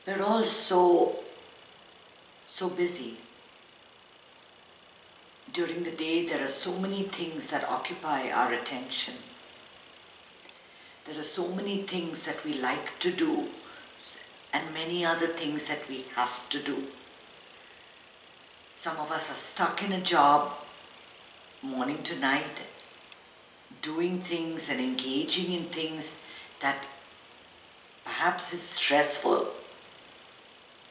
We're all so busy. During the day, there are so many things that occupy our attention. There are so many things that we like to do and many other things that we have to do. Some of us are stuck in a job, morning to night, doing things and engaging in things that perhaps is stressful,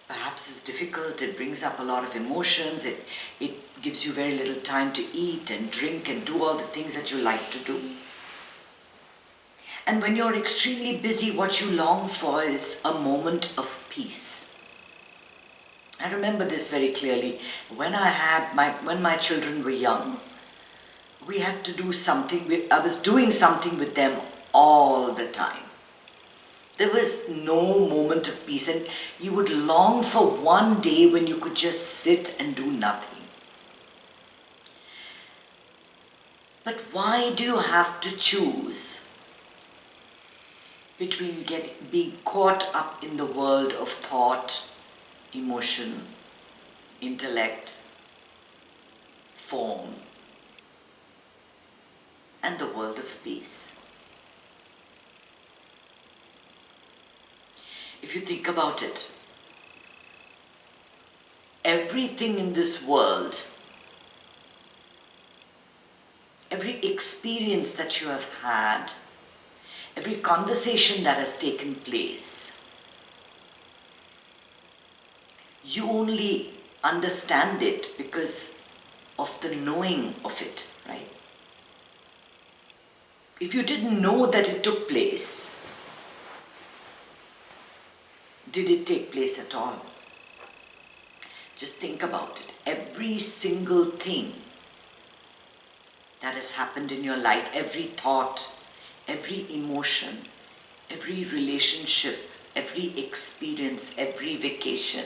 perhaps is difficult, it brings up a lot of emotions, it gives you very little time to eat and drink and do all the things that you like to do. And when you're extremely busy, what you long for is a moment of peace. I remember this very clearly. When my children were young, we had to do something. I was doing something with them all the time. There was no moment of peace, and you would long for one day when you could just sit and do nothing. But why do you have to choose between being caught up in the world of thought, emotion, intellect, form, and the world of peace? If you think about it, everything in this world, every experience that you have had, every conversation that has taken place, you only understand it because of the knowing of it, right? If you didn't know that it took place, did it take place at all? Just think about it. Every single thing that has happened in your life, every thought, every emotion, every relationship, every experience, every vacation,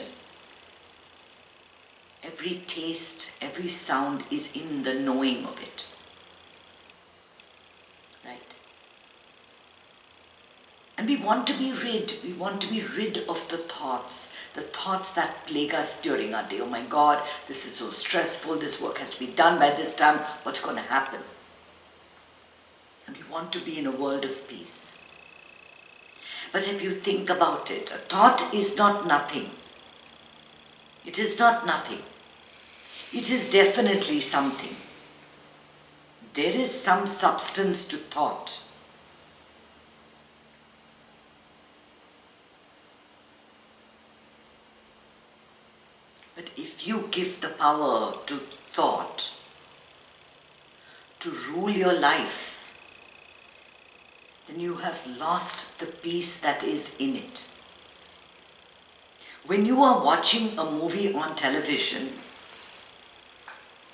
every taste, every sound is in the knowing of it. Right? And we want to be rid of the thoughts that plague us during our day. Oh my God, this is so stressful, this work has to be done by this time, what's going to happen? And we want to be in a world of peace. But if you think about it, a thought is not nothing. It is not nothing. It is definitely something. There is some substance to thought. But if you give the power to thought to rule your life, then you have lost the peace that is in it. When you are watching a movie on television,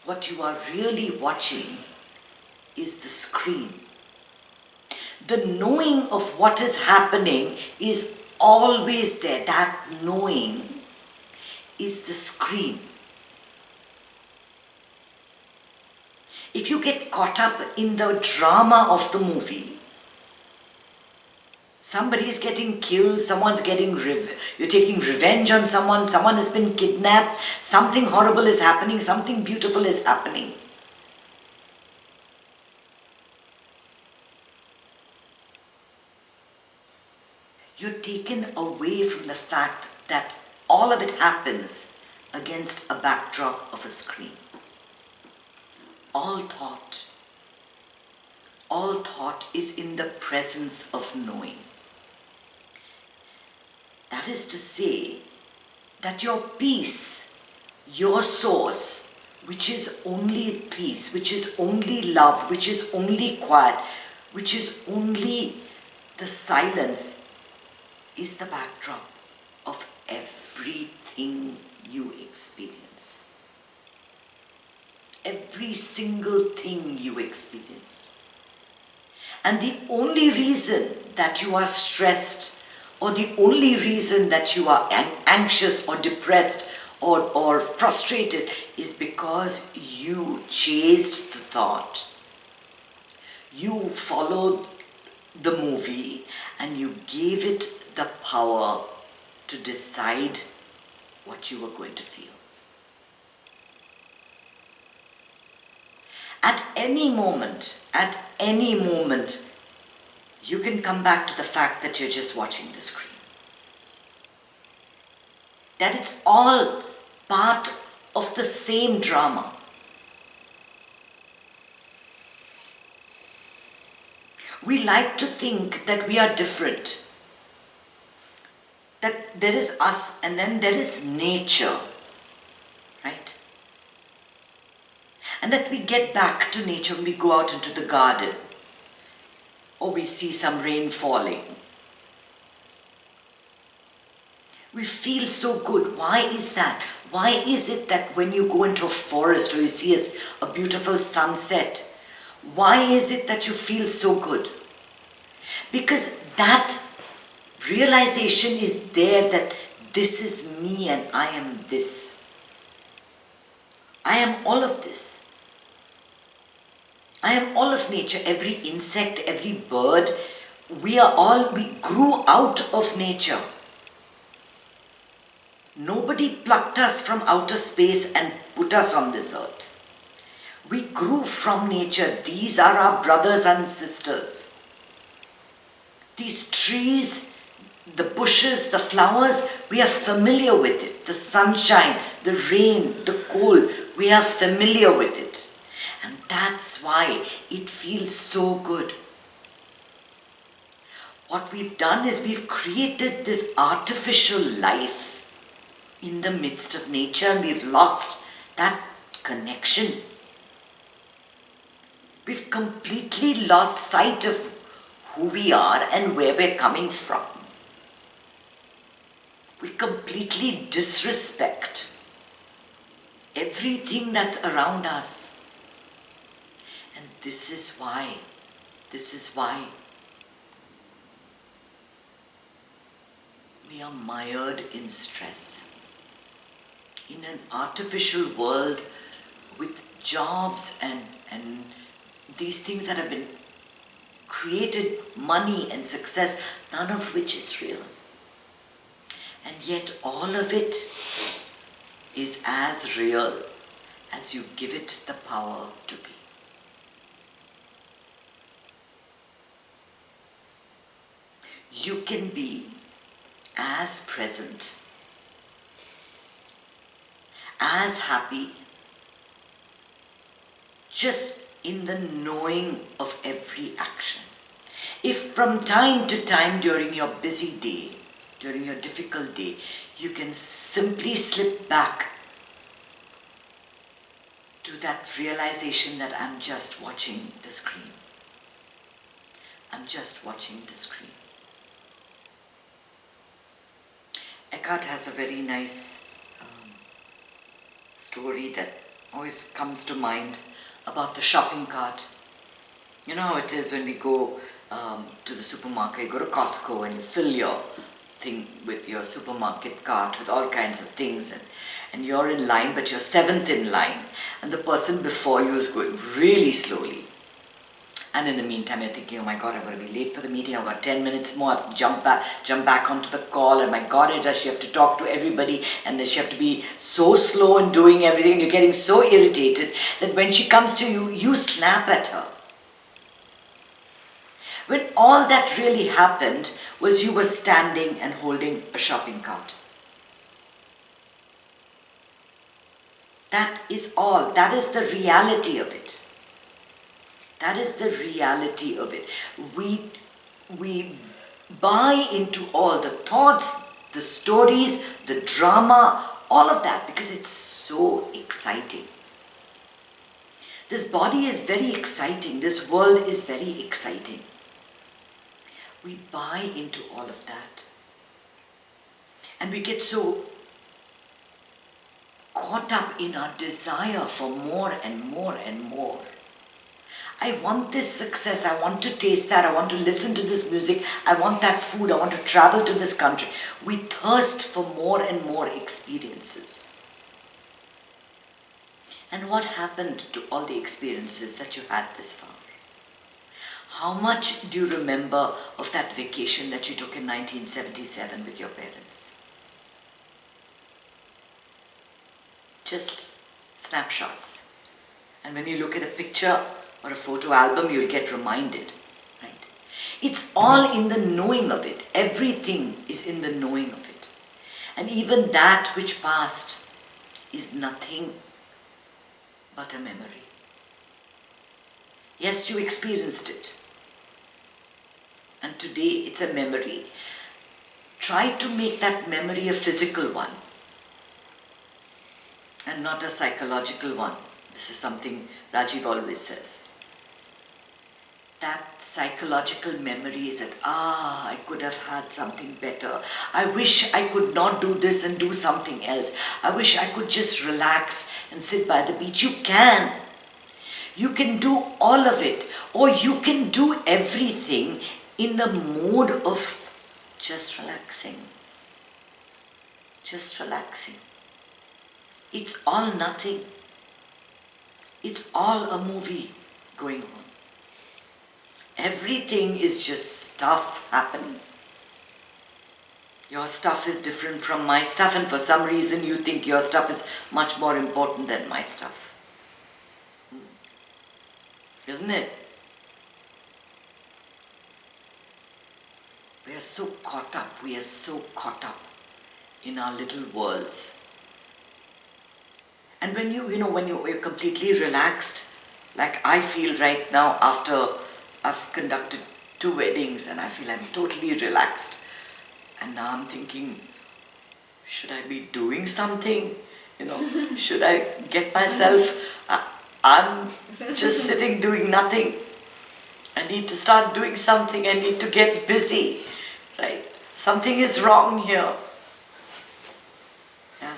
what you are really watching is the screen. The knowing of what is happening is always there. That knowing is the screen. If you get caught up in the drama of the movie, somebody is getting killed, someone's getting you're taking revenge on someone has been kidnapped, something horrible is happening, something beautiful is happening. You're taken away from the fact that all of it happens against a backdrop of a screen. All thought is in the presence of knowing. That is to say that your peace, your source, which is only peace, which is only love, which is only quiet, which is only the silence, is the backdrop of everything you experience. Every single thing you experience. And the only reason that you are stressed, or the only reason that you are anxious or depressed or frustrated, is because you chased the thought. You followed the movie and you gave it the power to decide what you were going to feel. At any moment, you can come back to the fact that you're just watching the screen. That it's all part of the same drama. We like to think that we are different. That there is us and then there is nature, right? And that we get back to nature when we go out into the garden or we see some rain falling. We feel so good. Why is that? Why is it that when you go into a forest or you see a beautiful sunset, why is it that you feel so good? Because that realization is there that this is me and I am this. I am all of this. I am all of nature. Every insect, every bird, we grew out of nature. Nobody plucked us from outer space and put us on this earth. We grew from nature. These are our brothers and sisters. These trees, the bushes, the flowers, we are familiar with it. The sunshine, the rain, the cold, we are familiar with it. And that's why it feels so good. What we've done is we've created this artificial life in the midst of nature and we've lost that connection. We've completely lost sight of who we are and where we're coming from. We completely disrespect everything that's around us. And this is why we are mired in stress. In an artificial world with jobs and these things that have been created, money and success, none of which is real. And yet all of it is as real as you give it the power to be. You can be as present, as happy, just in the knowing of every action. If from time to time during your busy day, during your difficult day, you can simply slip back to that realization that I'm just watching the screen. I'm just watching the screen. Eckhart has a very nice story that always comes to mind about the shopping cart. You know how it is when we go to the supermarket, you go to Costco and you fill your thing with your supermarket cart with all kinds of things and you're in line, but you're seventh in line and the person before you is going really slowly. And in the meantime, you're thinking, oh my God, I'm going to be late for the meeting. I've got 10 minutes more. I have to jump back onto the call. And my God, does she have to talk to everybody? And then she have to be so slow in doing everything. And you're getting so irritated that when she comes to you, you snap at her. When all that really happened was you were standing and holding a shopping cart. That is all. That is the reality of it. That is the reality of it. We buy into all the thoughts, the stories, the drama, all of that because it's so exciting. This body is very exciting. This world is very exciting. We buy into all of that. And we get so caught up in our desire for more and more and more. I want this success, I want to taste that, I want to listen to this music, I want that food, I want to travel to this country. We thirst for more and more experiences. And what happened to all the experiences that you had this far? How much do you remember of that vacation that you took in 1977 with your parents? just snapshots. And when you look at a picture or a photo album, you'll get reminded, right? It's all in the knowing of it. Everything is in the knowing of it. And even that which passed is nothing but a memory. Yes, you experienced it. And today it's a memory. Try to make that memory a physical one and not a psychological one. This is something Rajiv always says. That psychological memory is that, I could have had something better. I wish I could not do this and do something else. I wish I could just relax and sit by the beach. You can. You can do all of it. Or you can do everything in the mode of just relaxing. Just relaxing. It's all nothing. It's all a movie going on. Everything is just stuff happening. Your stuff is different from my stuff, and for some reason you think your stuff is much more important than my stuff. Isn't it? We are so caught up. We are so caught up in our little worlds. And when you're completely relaxed, like I feel right now after I've conducted 2 weddings and I feel I'm totally relaxed. And now I'm thinking, should I be doing something? Should I get myself? I'm just sitting doing nothing. I need to start doing something. I need to get busy, right? Something is wrong here. Yeah.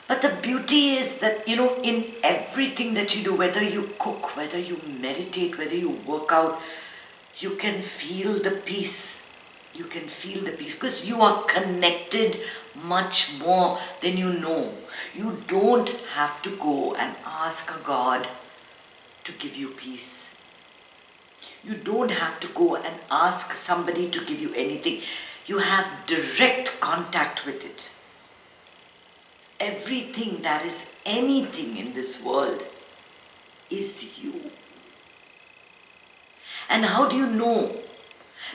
But the beauty is that, in everything that you do, whether you cook, whether you meditate, whether you work out, you can feel the peace. You can feel the peace because you are connected much more than you know. You don't have to go and ask a God to give you peace. You don't have to go and ask somebody to give you anything. You have direct contact with it. Everything that is anything in this world is you. And how do you know?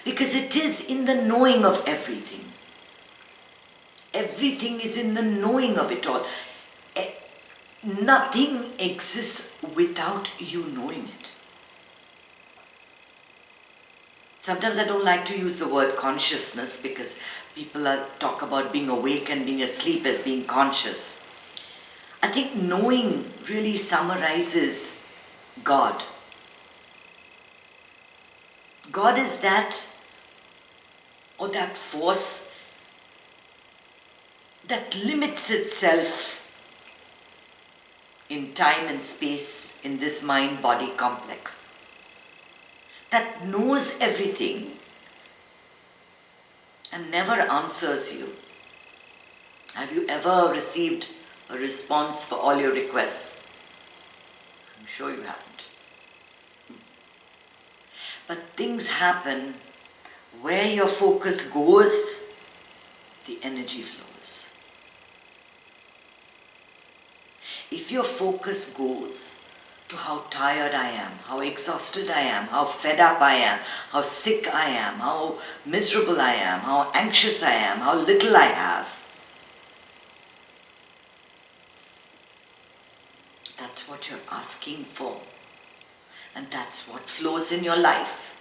Because it is in the knowing of everything. Everything is in the knowing of it all. Nothing exists without you knowing it. Sometimes I don't like to use the word consciousness because people talk about being awake and being asleep as being conscious. I think knowing really summarizes God. God is that, or that force that limits itself in time and space in this mind-body complex, that knows everything and never answers you. Have you ever received a response for all your requests? I'm sure you haven't. But things happen where your focus goes, the energy flows. If your focus goes to how tired I am, how exhausted I am, how fed up I am, how sick I am, how miserable I am, how anxious I am, how little I have, that's what you're asking for. And that's what flows in your life.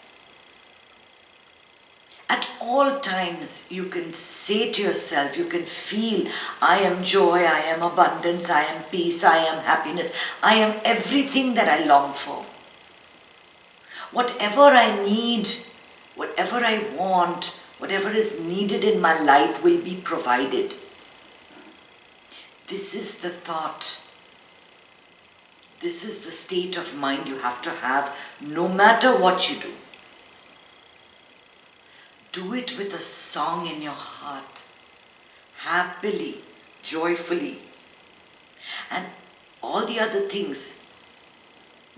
At all times, you can say to yourself, you can feel, I am joy, I am abundance, I am peace, I am happiness, I am everything that I long for. Whatever I need, whatever I want, whatever is needed in my life will be provided. This is the thought. This is the state of mind you have to have no matter what you do. Do it with a song in your heart, happily, joyfully, and all the other things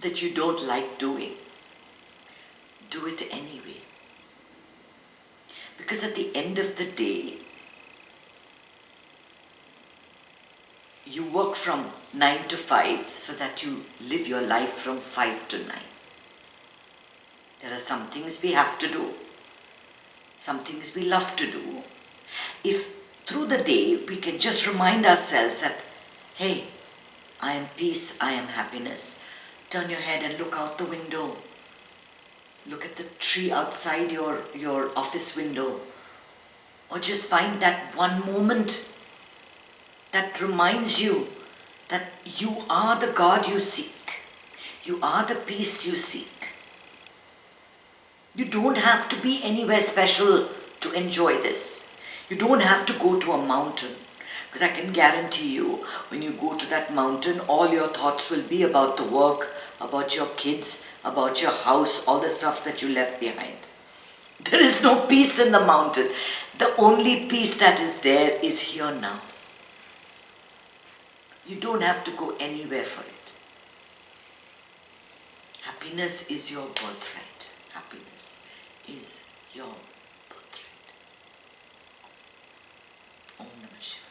that you don't like doing, do it anyway. Because at the end of the day, you work from 9 to 5 so that you live your life from 5 to 9. There are some things we have to do, some things we love to do. If through the day we can just remind ourselves that, hey, I am peace, I am happiness. Turn your head and look out the window. Look at the tree outside your office window. Or just find that one moment that reminds you that you are the God you seek. You are the peace you seek. You don't have to be anywhere special to enjoy this. You don't have to go to a mountain. Because I can guarantee you, when you go to that mountain, all your thoughts will be about the work, about your kids, about your house, all the stuff that you left behind. There is no peace in the mountain. The only peace that is there is here now. You don't have to go anywhere for it. Happiness is your birthright. Happiness is your birthright. Om Namah Shivaya.